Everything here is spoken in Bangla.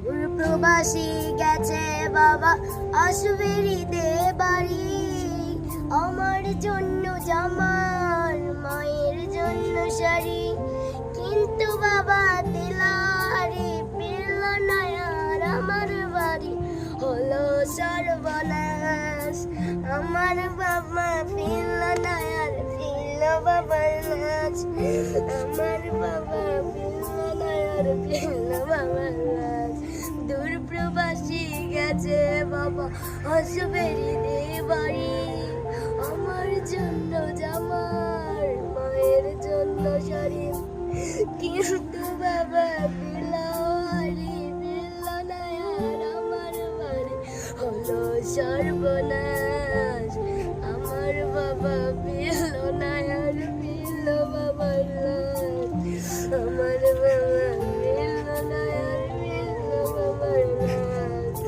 দূর প্রবাসী গেছে বাবা, আসবে ঈদে বাড়ি। আমার জন্য জামার, মায়ের জন্য শাড়ি, কিন্তু বাবা দিলারে পেল না আর আমার বাড়ি। হলো সর্বনাশ, আমার বাবা পেল না আর পেল বাবার নাচ। আমার বাবা পেল না আর পেল বাবার নাচ। দূর প্রবাসী গেছে বাবা, আসবে ঈদে বাড়ি। আমার জন্য জামার, মায়ের জন্য শাড়ি, কিন্তু বাবা দিলারি পেল না আর আমার বাড়ি। হলো সর্বনাশ, আমার বাবা পেল না আর পেল বাবার লাশ। আমার বাবা পেল না আর পেল বাবার লাশ।